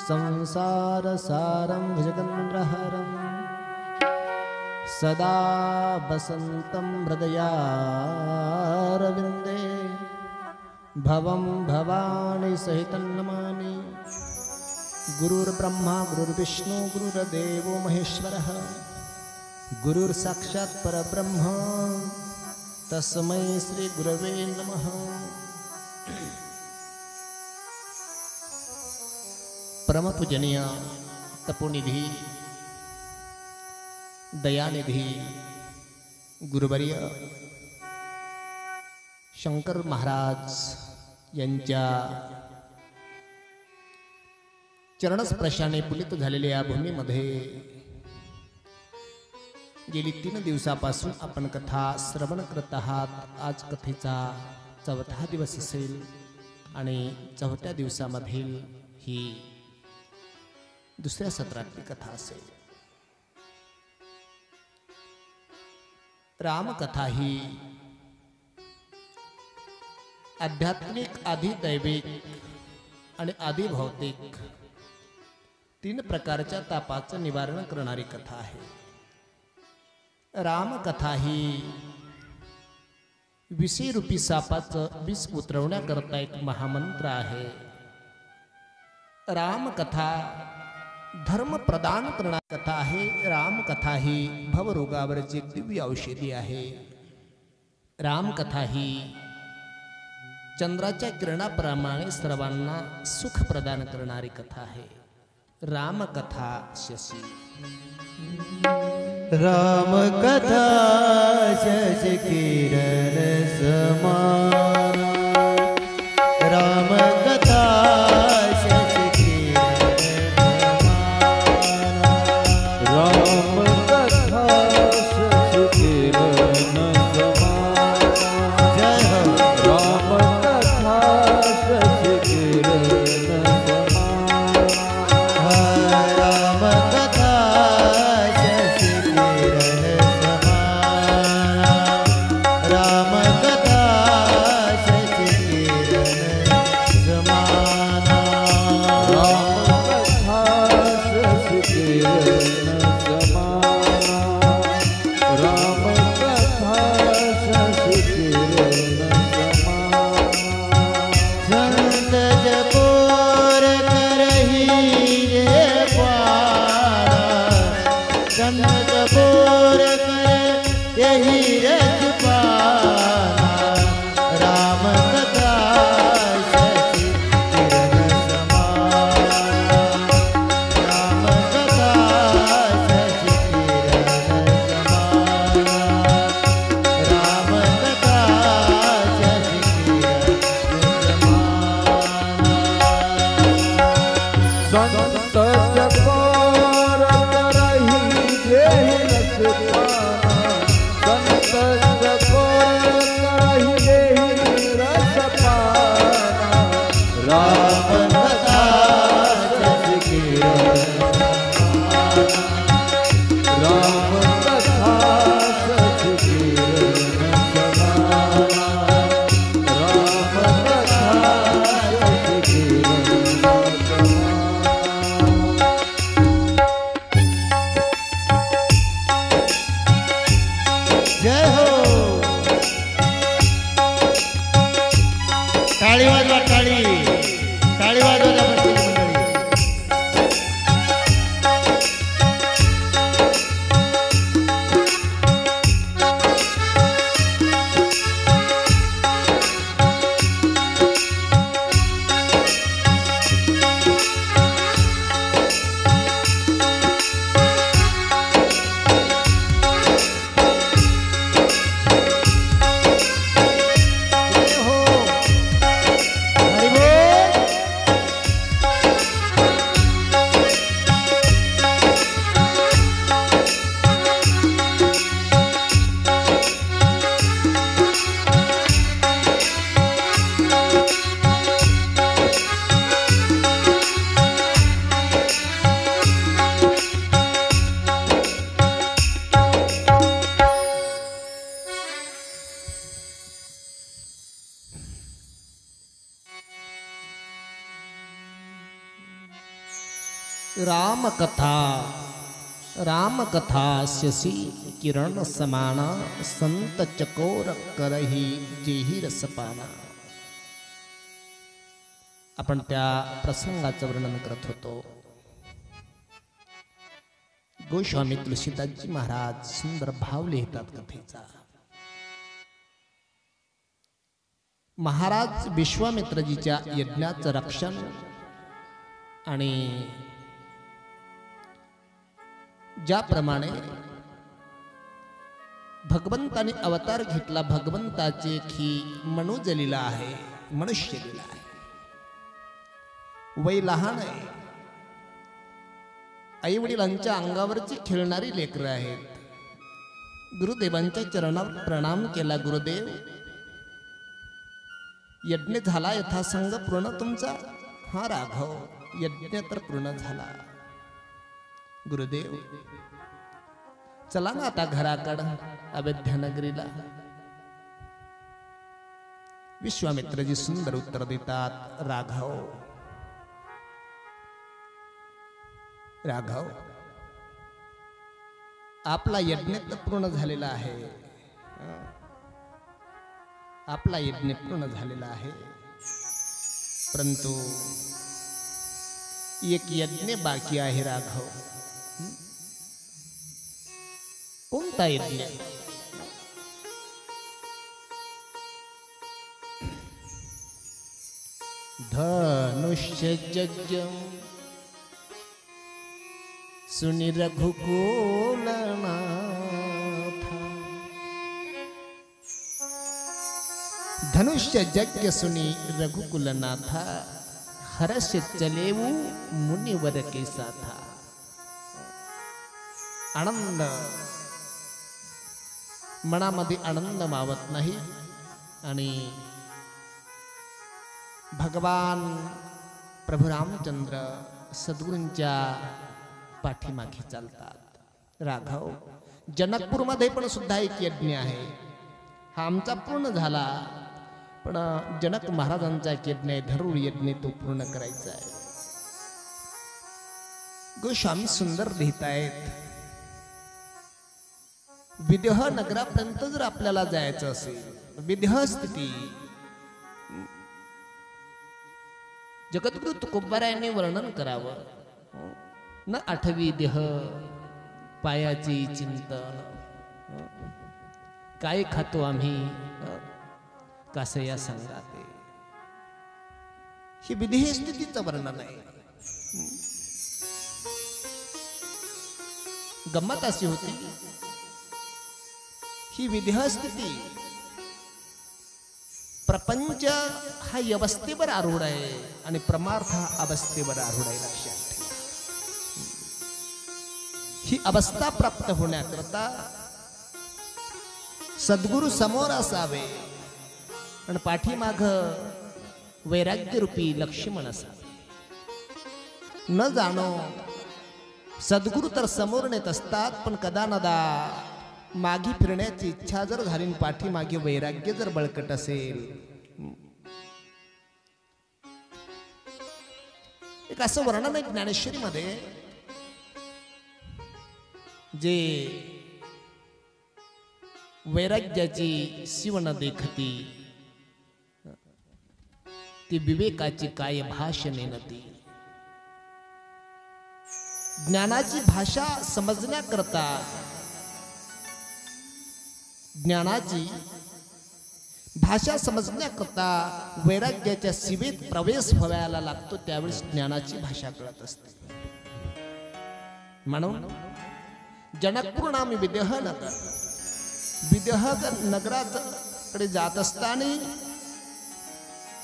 संसारसारं भुजगेन्द्रहारं सदा वसन्तं हृदयारविन्दे भवं भवानी सहितं नमामि। गुरुर्ब्रह्मा गुरुर्विष्णु गुरुर्देवो महेश्वरः गुरुर्साक्षात् परब्रह्म तस्मै श्री गुरवे नमः। परमपूजनीय तपोनिधी दयानिधी गुरुवर्य शंकर महाराज यांच्या चरणस्पर्शाने पुलित झालेल्या या भूमीमध्ये गेली 3 दिवसापासून आपण कथा श्रवण करत आहात। आज कथेचा 4था दिवस असेल आणि 4थ्या दिवसामधील ही दुसऱ्या सत्रातली कथा असेल। रामकथा ही आध्यात्मिक, आधिदैविक आणि आधिभौतिक 3 प्रकारच्या तापाचं निवारण करणारी कथा आहे। रामकथा ही विषयरूपी सापाचं विष उतरवण्याकरता एक महामंत्र आहे। रामकथा धर्म प्रदान करणारी कथा आहे। रामकथा ही भवरोगावरची दिव्य औषधी आहे। रामकथा ही चंद्राच्या किरणाप्रमाणे सर्वांना सुख प्रदान करणारी कथा आहे। रामकथा शशी रामकथा शशि किरण समान रामकथा शशि किरण समान रामकथा शशि किरण समान जय हो रामकथा शशि किरण राम रामकथा रामकथा शशी किरण समाना संत चकोर करही जेही रसपाना. आपण त्या प्रसंगाचं वर्णन करत होतो. गोस्वामी तुलसीदासजी महाराज सुंदर भाव लिहितात कथेचा. महाराज विश्वामित्रजीच्या यज्ञाचं रक्षण आणि ज्याप्रमाणे भगवंताने अवतार घेतला, भगवंताची एक ही मनुज लीला आहे, मनुष्य लीला आहे. वय लहान आहे, आई वडिलांच्या अंगावरची खेळणारी लेकरं आहेत. गुरुदेवांच्या चरणावर प्रणाम केला. गुरुदेव, यज्ञ झाला यथासंग पूर्ण तुमचा? हा राघव, यज्ञ तर पूर्ण झाला. गुरुदेव, चला ना आता घराकडं, अयोध्यानगरीला. विश्वामित्रजी सुंदर उत्तर देतात. राघव, राघव, आपला यज्ञ तर पूर्ण झालेला आहे. आपला यज्ञ पूर्ण झालेला आहे, परंतु एक यज्ञ बाकी आहे. राघव, कोणता यज्ञ? धनुष्य यज्ञ सुनि रघुकुल नाथा. धनुष्य यज्ञ सुनि रघुकुल नाथा, हर्ष चलेऊ मुनिवर के साथा. आनंद मनामध्ये आनंद मावत नाही आणि भगवान प्रभू रामचंद्र सद्गुरूंच्या पाठीमागे चालतात. राघव, जनकपूरमध्ये पण सुद्धा एक यज्ञ आहे. हा आमचा पूर्ण झाला, पण जनक महाराजांचा एक यज्ञ आहे, धरुळ यज्ञ, तो पूर्ण करायचा आहे. गोस्वामी सुंदर लिहितायत. विदेह नगरापर्यंत जर आपल्याला जायचं असेल, विदेह स्थिती जगद्गुरु तुकोबारायांनी वर्णन करावं. न आठवी देह पायाची चिंतन, काय खातो आम्ही कासया संगाते. ही विदेह स्थितीचं वर्णन आहे. गंमत अशी होती, ही विदेह स्थिती प्रपंच हा अवस्थेवर आरूढ आहे आणि परमार्थ हा अवस्थेवर आरूढ आहे. लक्षात ठेवा. ही अवस्था प्राप्त होण्याकरता सद्गुरु समोर असावे आणि पाठीमाग वैराग्य रूपी लक्ष्मण असावे. न जाणो सद्गुरु तर समोर नेत असतात, पण कदानदा मागे फिरण्याची इच्छा जर झाली, पाठीमागे वैराग्य जर बळकट असेल. एक असं वर्णन आहे ज्ञानेश्वरी मध्ये, जे वैराग्याची शिवण देखती, ती विवेकाची काय भाषणे नती. ज्ञानाची भाषा समजण्याकरता, ज्ञानाची भाषा समजण्याकरता वैराग्याच्या शिवेत प्रवेश व्हायला लागतो, त्यावेळेस ज्ञानाची भाषा कळत असते. म्हणून जनकपूर नामी विदेह नगर, विदेह नगराकडे जात असताना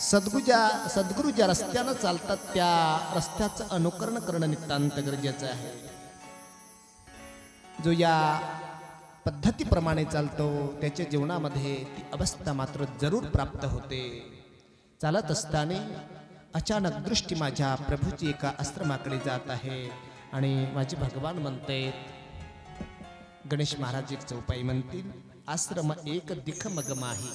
सद्गुरू ज्या रस्त्यानं चालतात, त्या रस्त्याचं अनुकरण करणं नितांत गरजेचं आहे. जो या पद्धतीप्रमाणे चालतो, त्याच्या जीवनामध्ये ती अवस्था मात्र जरूर प्राप्त होते. चालत असताना अचानक दृष्टी माझ्या प्रभूची एका आश्रमाकडे जात आहे आणि माझे भगवान म्हणते, गणेश महाराज एक चौपाई म्हणतील, आश्रम एक दिख मग माही.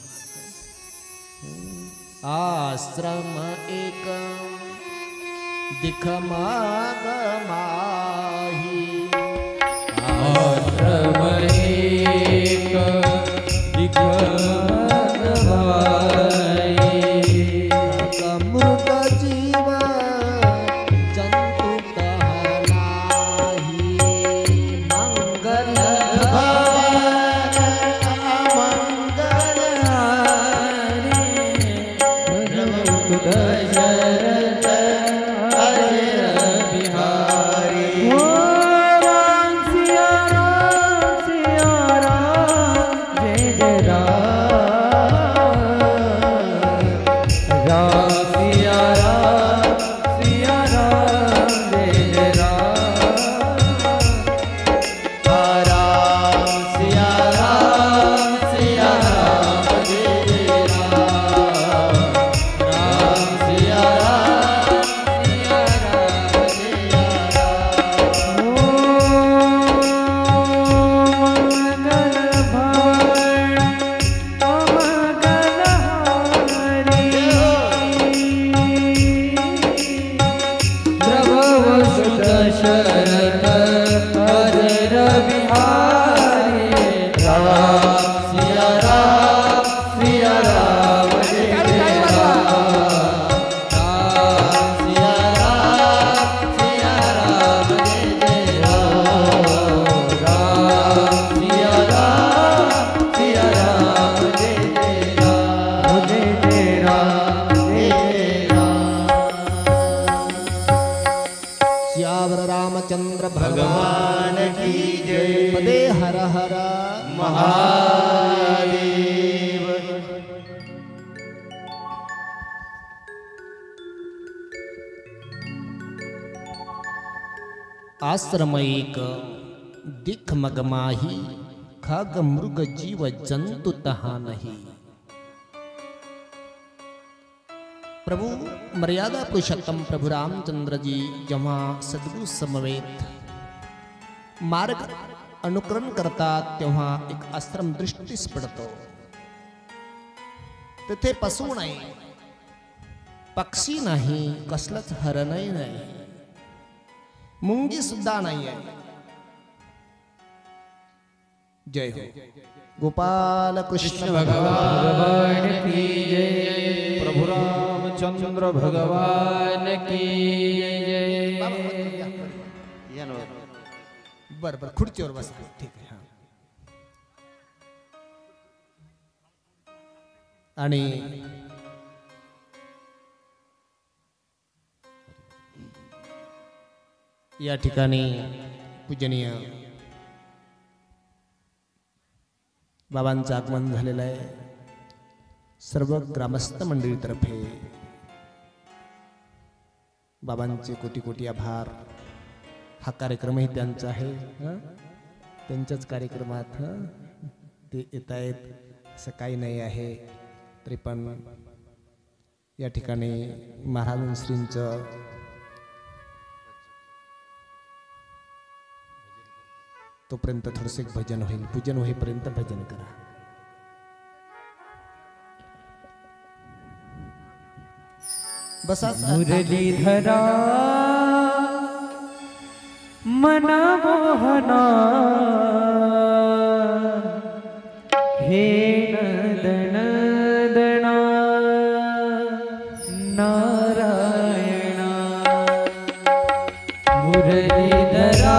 आश्रम एक दिख माग माही आश्रम एक दिग्गज भाई मृत जीव जंतु नाही मंगल भवन मंगल दशरथ रामचंद्र भगवान की जय। पदे हर हर महादेव। आश्रम एक दिख मगमाही खग मृग जीव जंतु तहा नहीं। प्रभु मर्यादा पुरुषोत्तम प्रभु रामचंद्र जी जेव्हा सद्गुरु समवेत मार्ग अनुकरण करतात तेव्हा एक आश्रम दृष्टीस पडतो। तिथे पशु नाही, पक्षी नाही, कसलंच हरणही नाही, मुंगी सुद्धा नाही आहे। जय हो गोपाल कृष्ण भगवान की जय। प्रभु रामचंद्र भगवान की जय। बर बर खुर्चीवर बसा, ठीक आहे। हा आणि या ठिकाणी पूजनीय बाबांचं आगमन झालेलं आहे। सर्व ग्रामस्थ मंडळीतर्फे बाबांचे कोटी कोटी आभार। हा कार्यक्रमही त्यांचा आहे, त्यांच्याच कार्यक्रमात ते येत आहेत असं काही नाही आहे। तरी पण या ठिकाणी महाराजांश्रींचं तोपर्यंत थोडंसं एक भजन होईल, पूजन होईपर्यंत भजन करा। बसा मुरलीधरा मना मोहना हे नदन दना नारायणा मुरलीधरा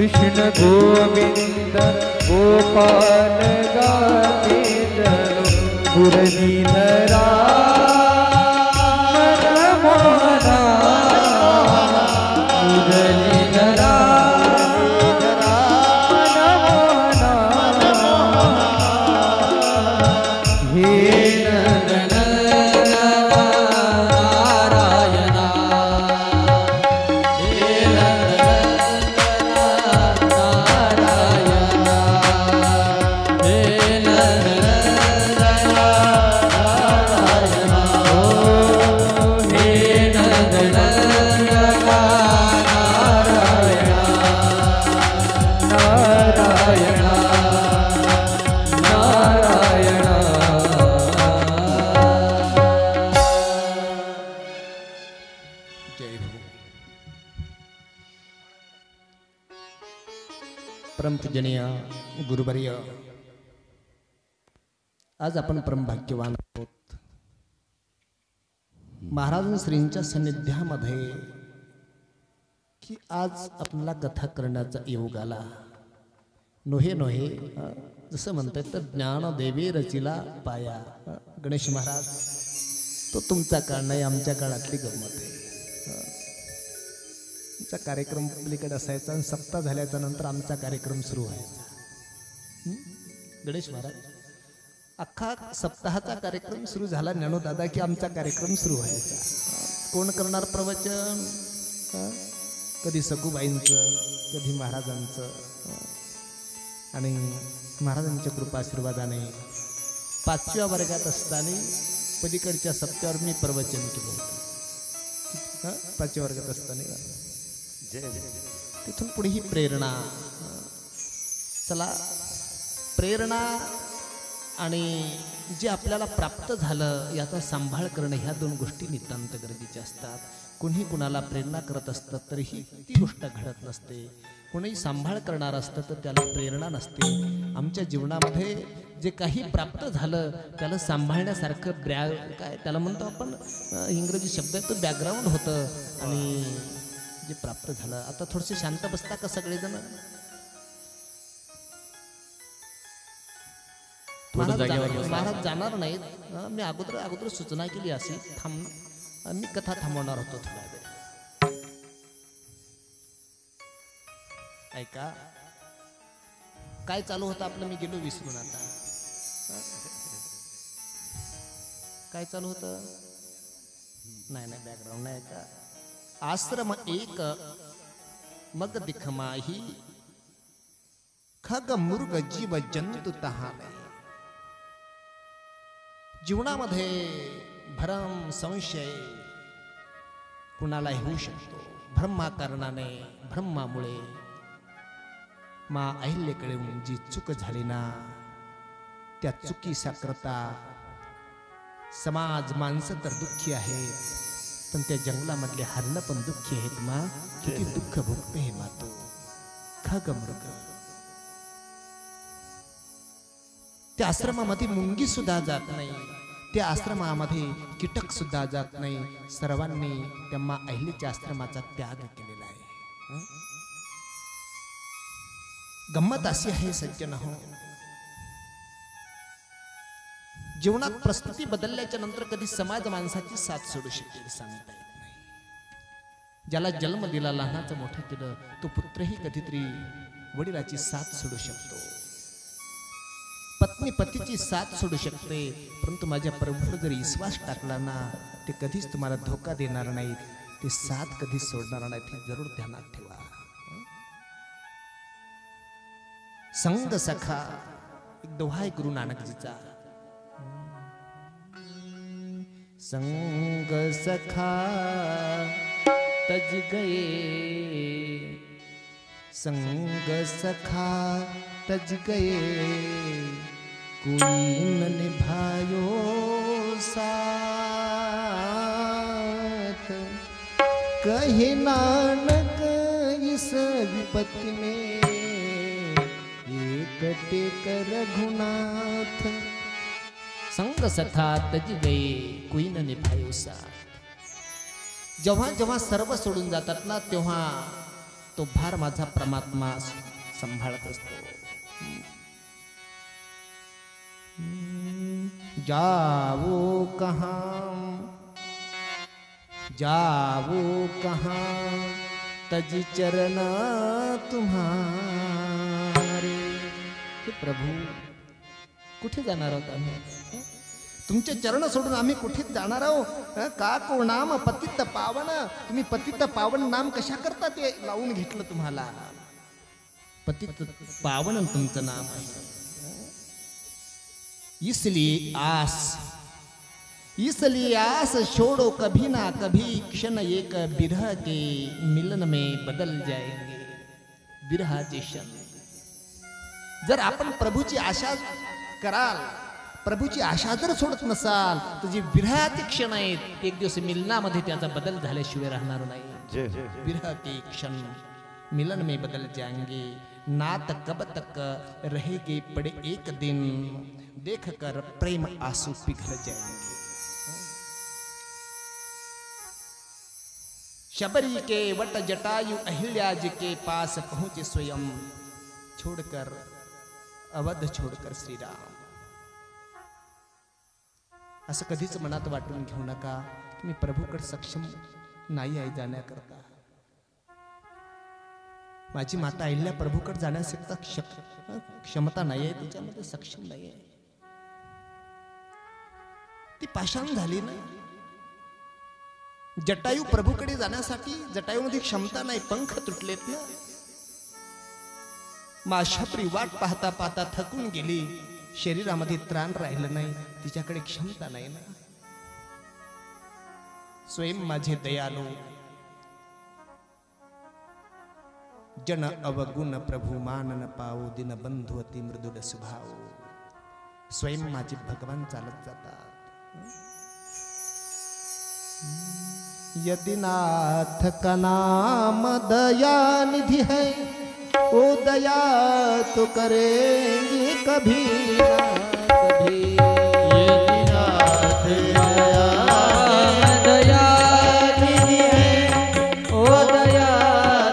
कृष्ण गोविंद गोपाल गाते चलो मुरलीधरा मनमोहना मुरलीधरा परमपूजनीय गुरुवर्य, आज आपण परमभाग्यवान आहोत. महाराज श्रींच्या सान्निध्यामध्ये की आज आपल्याला कथा करण्याचा योग आला. नोहे नोहे जसं म्हणतात तर ज्ञान देवी रचिला पाया. गणेश महाराज, तो तुमचा काळ नाही, आमच्या काळातली गंमत आहे. आमचा कार्यक्रम पलीकडे असायचा आणि सप्ताह झाल्याच्या नंतर आमचा कार्यक्रम सुरू व्हायचा. गणेश महाराज, अख्खा सप्ताहाचा कार्यक्रम सुरू झाला ज्ञानोदादा की आमचा कार्यक्रम सुरू व्हायचा. कोण करणार प्रवचन? कधी सगुबाईंचं, कधी महाराजांचं. आणि महाराजांच्या कृपा आशीर्वादाने 5व्या वर्गात असताना पलीकडच्या सप्त्यावर मी प्रवचन केलं होतं. 5व्या वर्गात असताना तिथून पुढे ही प्रेरणा. चला, प्रेरणा आणि जे आपल्याला प्राप्त झालं याचा सांभाळ करणं, ह्या दोन गोष्टी नितांत गरजेच्या असतात. कोणी कुणाला प्रेरणा करत असतं तरीही ती गोष्ट घडत नसते. कोणीही सांभाळ करणार असतं तर त्याला प्रेरणा नसते. आमच्या जीवनामध्ये जे काही प्राप्त झालं त्याला सांभाळण्यासारखं काय त्याला म्हणतो आपण, इंग्रजी शब्द आहे तो बॅकग्राऊंड होतं. आणि जे प्राप्त झालं, आता थोडसे शांत बसता का सगळेजण? महाराज जाणार नाहीत. मी अगोदर सूचना केली अशी, मी कथा थांबवणार होतो थोडा वेळ. ऐका, काय चालू होतं आपलं, मी गेलो विसरून. आता काय चालू होतं? नाही बॅकग्राऊंड नाही का. आश्रम एक मग दिखमाही, खग मृग जीव जंतु तहा नाही. जीवनामध्ये भ्रम संशय कुणालाही होऊ शकतो. ब्रह्माकारणाने, ब्रह्मामुळे मा अहिल्याकडे जी चूक झाली ना, त्या चुकीसाकरता समाज, माणसं तर दुःखी आहेत, पण त्या जंगलामधले हरण पण दुःखी आहेत. मा किती दुःख भोगते हे मातो. खग मृग, त्या आश्रमामध्ये मुंगी सुद्धा जात नाही, त्या आश्रमामध्ये कीटक सुद्धा जात नाही. सर्वांनी त्या मा अहिल्याच्या आश्रमाचा त्याग केलेला आहे. गंमत अशी आहे सज्जन हो, जीवनात परिस्थिती बदलल्याच्या नंतर कधी समाज माणसाची साथ सोडू शकेल सांगता येत नाही. ज्याला जन्म दिला, लहानाचं मोठं केलं, तो पुत्रही कधीतरी वडिलाची साथ सोडू शकतो. पत्नी पतीची साथ सोडू शकते, परंतु माझ्या प्रभूवर जर विश्वास टाकला ना, ते कधीच तुम्हाला धोका देणार नाहीत, ते साथ कधीच सोडणार नाहीत. हे जरूर ध्यानात ठेवा. संग सखा, एक दोहा आहे गुरु नानकजीचा. संग सखा तज गए, संग सखा तज गए, कोई न निभायो साथ. कहे नानक इस विपत्ति में, एकटे कर रघुनाथ. संग सखा तज गए, कोई न निभायो साथ. जेव्हा जेव्हा सर्व सोडून जातात ना, तेव्हा तो भार माझा परमात्मा सांभाळत असतो. जावो कहाँ तजी चरण तुम्हारे. हे प्रभू, कुठे जाणार आहोत आम्ही? तुमचे चरण सोडून आम्ही कुठेच जाणार आहोत का? को नाम पतित पावन. तुम्ही पतित पावन नाम कशा करता ते लावून घेतलं तुम्हाला. पतित पावन तुमचं नाम आहे. इसलिए आस छोड़ो कभी ना कभी, क्षण एक बिरह के मिलन में बदल जाएंगे. बिरहाचे क्षण. जर आपण प्रभूची आशा कराल, प्रभूची आशा जर सोडत नसाल, तर जे विरहाचे क्षण आहेत एक दिवस मिलनामध्ये त्याचा बदल झाल्याशिवाय राहणार नाही. विरह के क्षण मिलन में बदल जाएंगे. नात कब तक रहेगे पड़े एक दिन, देख कर प्रेम आंसू पिघल जाएंगे. शबरी के वट जटायु अहिल्या जी के पास पहुंचे स्वयं, छोड़कर अवध छोड़कर श्री राम. असं कधीच मनात वाटून घेऊ नका की मी प्रभूकडे सक्षम नाही आहे जाण्याकरता. माझी माता अहिल्या प्रभूकडे जाण्याकरता क्षमता नाही आहे, तिच्यामध्ये सक्षम नाही आहे. ती पाषाण झाली ना. जटायू प्रभूकडे जाण्यासाठी जटायूमध्ये क्षमता नाही, पंख तुटलेत ना. माशाप्री वाट पाहता पाहता थकून गेली, शरीरामध्ये त्राण राहिलं नाही, तिच्याकडे क्षमता नाही ना. स्वयं माझे दयालू जन अवगुण प्रभू मानन पाओ, दिन बंधु अति मृदुल स्वभाव. स्वयं माझे भगवान चालत जातात. यदि नाथ का नाम दया निधि है, ओ दया तो करेंगे कभी ना कभी. यदि नाथ दया निधि है, ओ दया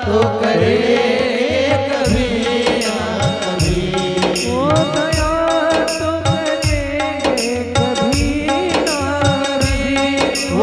तो करेंगे कभी ना कभी. ओ दया तो करेंगे कभी ना कभी. ओ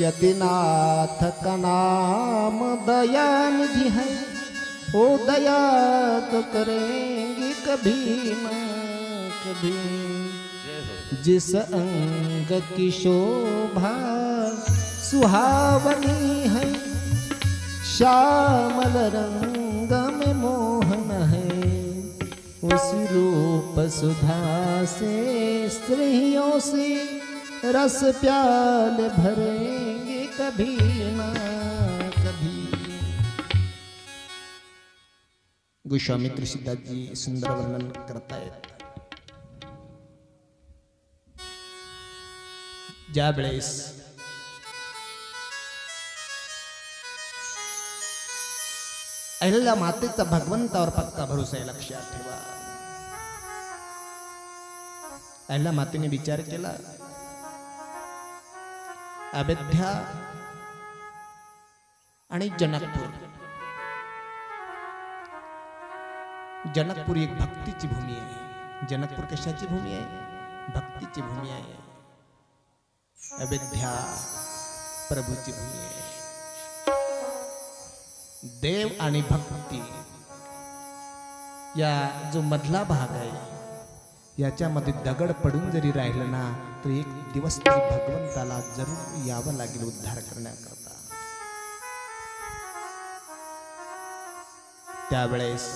यदि नाथ का नाम दया निधि है, ओ दया तो करेंगे कभी न कभी. जिस अंग की शोभा सुहावनी है, श्यामल रंग में मोहन है, उसी रूप सुधा से स्त्रियों से रस प्याल भरेंगे कभी ना कभी. गोस्वामित्र सिद्धार्थ जी सुंदर वर्णन करतायत. ज्या वेळेस अहिल्या मातेचा भगवंतावर पक्का भरोसा आहे, लक्षात ठेवा. अहिल्या मातेने विचार केला, अयोध्या आणि जनकपूर. जनकपूर एक भक्तीची भूमी आहे. जनकपूर कशाची भूमी आहे? भक्तीची भूमी आहे. अयोध्या प्रभूची भूमी आहे. देव आणि भक्ती या जो मधला भाग आहे, याच्यामध्ये दगड पडून जरी राहिलं ना, तर एक दिवस तरी भगवंताला जरूर यावं लागेल उद्धार करण्याकरता. त्यावेळेस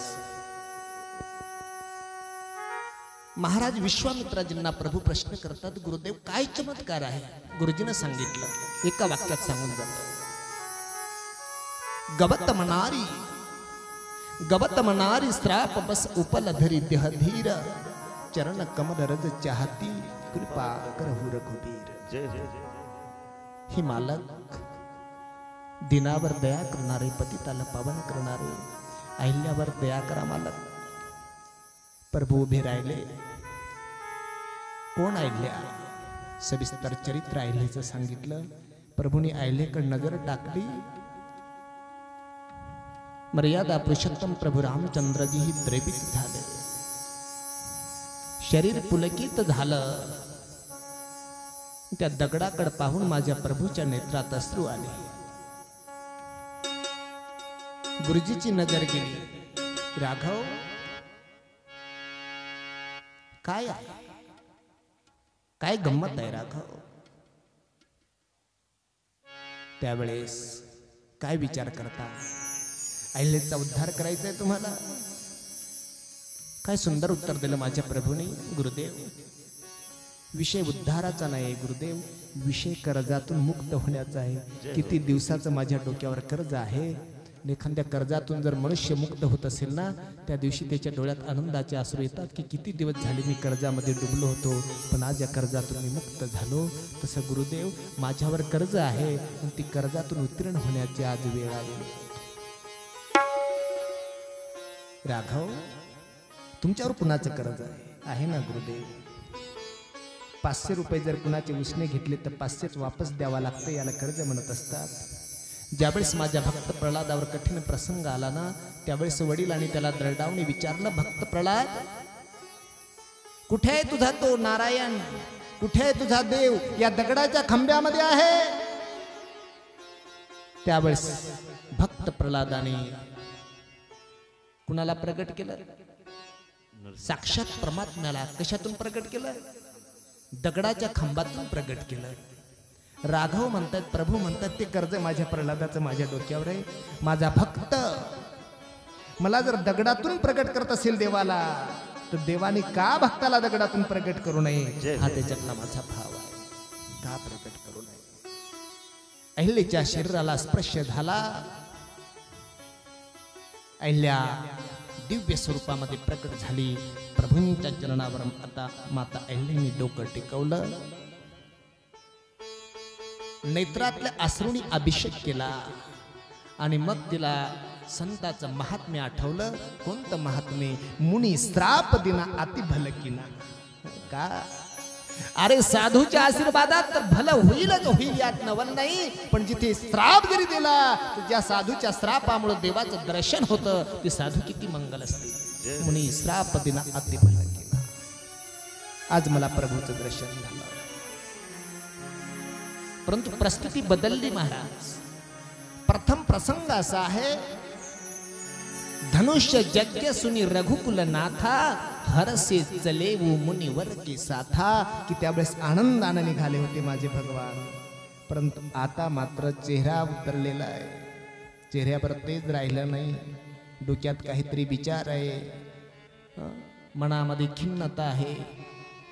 महाराज विश्वामित्राजींना प्रभू प्रश्न करतात, गुरुदेव काय चमत्कार आहे? गुरुजीनं सांगितलं, एका वाक्यात सांगून जातं. गवत मनारी श्राप बस उपलधरी देहधीर चरण कमल रज चाहती कृपा करहु रघुबीर. हे मालक, दिनावर दया करणारे, पतिताला पावन करणारे, अहिल्यावर दया करा मालक. प्रभू उभे राहिले. कोण अहिल्या? सविस्तर चरित्र अहिल्याचं सांगितलं. प्रभूने अहिल्याकडे नजर टाकली. मर्यादा पुरुषोत्तम प्रभू रामचंद्रजी द्रवित झाले. शरीर पुलकित झालं. त्या दगडाकडे पाहून माझ्या प्रभूच्या नेत्रात अश्रू आले. गुरुजीची नजर गेली. राघव काय आहे? काय गंमत आहे राघव? त्यावेळेस काय विचार करता? अहिल्याचा उद्धार करायचा आहे तुम्हाला? काय सुंदर उत्तर दिलं माझ्या प्रभूने. गुरुदेव, विषय उद्धाराचा नाही गुरुदेव, विषय कर्जातून मुक्त होण्याचा आहे. किती दिवसाचं माझ्या डोक्यावर कर्ज आहे. एखाद्या कर्जातून जर मनुष्य मुक्त होत असेल ना, त्या दिवशी त्याच्या डोळ्यात आनंदाचे अश्रू येतात की किती दिवस झाले मी कर्जामध्ये डुबलो होतो, पण आज या कर्जातून मी मुक्त झालो. तसं गुरुदेव, माझ्यावर कर्ज आहे आणि ती कर्जातून उत्तीर्ण होण्याची आज वेळ आली. राघव, तुमच्यावर कुणाचं कर्ज आहे ना गुरुदेव? 500 रुपये जर कुणाचे उसने घेतले तर 500 वापस द्यावा लागतं, याला कर्ज म्हणत असतात. ज्यावेळेस माझ्या भक्त प्रल्हादावर कठीण प्रसंग आला ना, त्यावेळेस वडिलांनी त्याला दरडावणे विचारलं, भक्त प्रल्हाद, कुठे आहे तुझा तो नारायण? कुठे आहे तुझा देव? या दगडाच्या खांब्यामध्ये आहे. त्यावेळेस भक्त प्रल्हादाने कुणाला प्रगट केलं? साक्षात परमात्म्याला. कशातून प्रगट केलं? दगडाच्या खांबातून प्रगट केलं. राघव म्हणतात, प्रभू म्हणतात, ते कर्ज माझ्या प्रल्हादाचं माझ्या डोक्यावर आहे. माझा भक्त मला जर दगडातून प्रगट करत असेल देवाला, तर देवाने का भक्ताला दगडातून प्रगट करू नये? हा त्याच्यातला माझा भाव आहे. का प्रगट करू नये? अहिल्याच्या शरीराला स्पर्श झाला. अहिल्या दिव्य स्वरूपामध्ये प्रकट झाली. प्रभूंच्या चरणावर आता माता अहिल्याने डोकं टेकवलं. नेत्रातल्या अश्रूंनी अभिषेक केला आणि मग तिला संताचं महात्म्य आठवलं. कोणतं महात्म्य? मुनी श्राप दिना अति भलकीना. का? अरे साधूच्या आशीर्वादात तर भलं होईलच होईल, यात नवल नाही. पण जिथे श्राप जरी दिला, तर ज्या साधूच्या श्रापामुळे देवाचं दर्शन होतं, ते साधू किती मंगल असते. मुनी श्राप दिना अति भलकीना. आज मला प्रभूचं दर्शन झालं, परंतु परिस्थिती बदलली महाराज. प्रथम प्रसंग असा आहे, धनुष्य यज्ञ सुनी रघुकुल नाथा हरसे चले वो मुनिवर के साथा. की त्यावेळेस आनंदाने निघाले होते माझे भगवान. परंतु आता मात्र चेहरा उतरलेला आहे. चेहऱ्यावर तेज राहिलं नाही. डोक्यात काहीतरी विचार आहे, मनामध्ये खिन्नता आहे.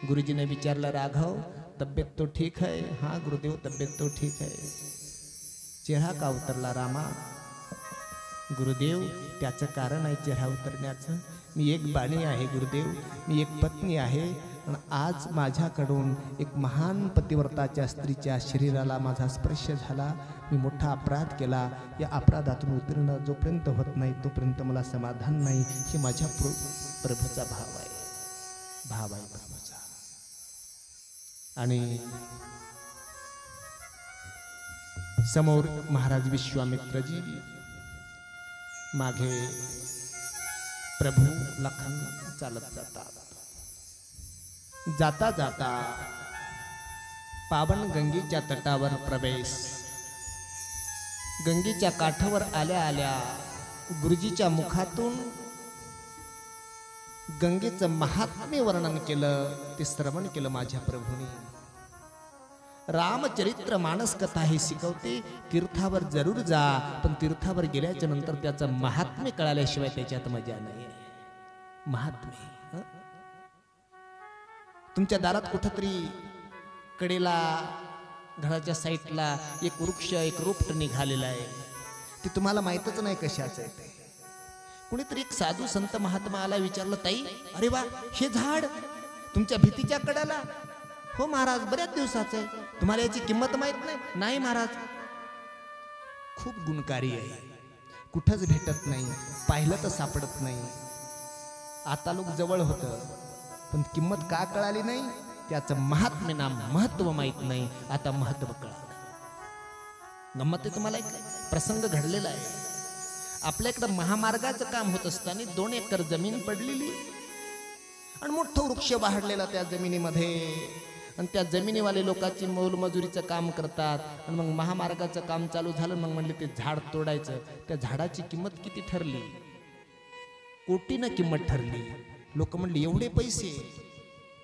गुरुजीने विचारलं, राघव तब्येत तो ठीक है? हाँ गुरुदेव, तब्येत तो ठीक है. चेहरा का उतरला रामा? गुरुदेव, त्याचं कारण आहे चेहरा उतरण्याचं. मी एक बाणी आहे गुरुदेव, मी एक पत्नी आहे आणि आज माझ्याकडून एक महान पतिव्रताच्या स्त्रीच्या शरीराला माझा स्पर्श झाला. मी मोठा अपराध केला. या अपराधातून उत्तीर्ण जोपर्यंत होत नाही तोपर्यंत मला समाधान नाही. हे माझ्या प्रभूचा भाव आहे, भाव आहे प्रभूचा. आणि समोर महाराज विश्वामित्रजी, मागे प्रभू लखन चालत जातात. जाता जाता पावन गंगेच्या तटावर प्रवेश. गंगेच्या काठावर आल्या आल्या गुरुजीच्या मुखातून गंगेचं महात्म्य वर्णन केलं, ते श्रवण केलं माझ्या प्रभूने. रामचरित्र मानस कथा हे शिकवते, तीर्थावर जरूर जा, पण तीर्थावर गेल्याच्या नंतर त्याचं महात्म्य कळाल्याशिवाय त्याच्यात मजा नाही. महात्म्य तुमच्या दारात कुठंतरी कडेला घराच्या साईडला एक वृक्ष, एक रोपट निघालेला आहे. ते तुम्हाला माहीतच नाही कशाचं आहे ते. कुणीतरी एक साधू संत महात्मा आला, विचारलं, ताई अरे वा हे झाड तुमच्या भीतीच्या कडाला? हो महाराज, बऱ्याच दिवसाचं आहे. तुम्हाला याची किंमत माहित नाही? नाही महाराज. खूप गुणकारी आहे, कुठंच भेटत नाही, पाहिलं तर सापडत नाही. आता लोक जवळ होतं, पण किंमत का कळाली नाही? त्याचं महात्म्य ना महत्व माहित नाही. आता महत्व कळालं. गंमत आहे. तुम्हाला एक प्रसंग घडलेला आहे. आपल्या इकडं महामार्गाचं काम होत असताना 2 एकर जमीन पडलेली आणि मोठं वृक्ष वाढलेला त्या जमिनीमध्ये. आणि त्या जमिनीवाले लोकांची मोलमजुरीचं काम करतात. आणि मग महामार्गाचं काम चालू झालं. मग म्हणले ते झाड तोडायचं. त्या झाडाची किंमत किती ठरली? कोटीनं किंमत ठरली. लोक म्हणले एवढे पैसे?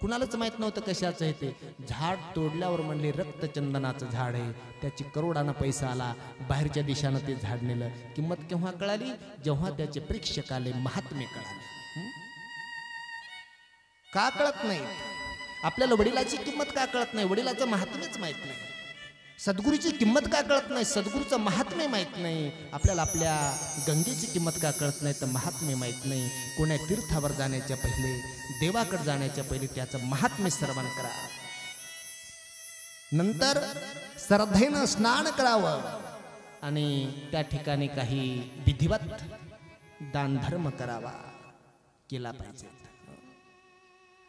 कुणालाच माहित नव्हतं कशाचं आहे ते. झाड तोडल्यावर म्हणले रक्तचंदनाचं झाड आहे, त्याची करोडानं पैसा आला. बाहेरच्या दिशानं ते झाड नेलं. किंमत केव्हा कळाली? जेव्हा त्याचे प्रेक्षक आले, महात्म्य कळाले. का कळत नाही आपल्याला? वडिलाची किंमत का कळत नाही? वडिलाचं महात्म्यच माहित नाही. सद्गुरूची किंमत का कळत नाही? सद्गुरूचं महात्म्य माहित नाही. आपल्याला आपल्या गंगेची किंमत का कळत नाही? तर महात्म्य माहित नाही. कोण्या तीर्थावर जाण्याच्या पहिले, देवाकडे जाण्याच्या पहिले त्याचं महात्म्य श्रवण करा. नंतर श्रद्धेनं स्नान करावं आणि त्या ठिकाणी काही विधिवत दानधर्म करावा, केला पाहिजे.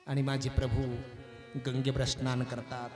आणि माझे प्रभू गंगेवर स्नान करतात.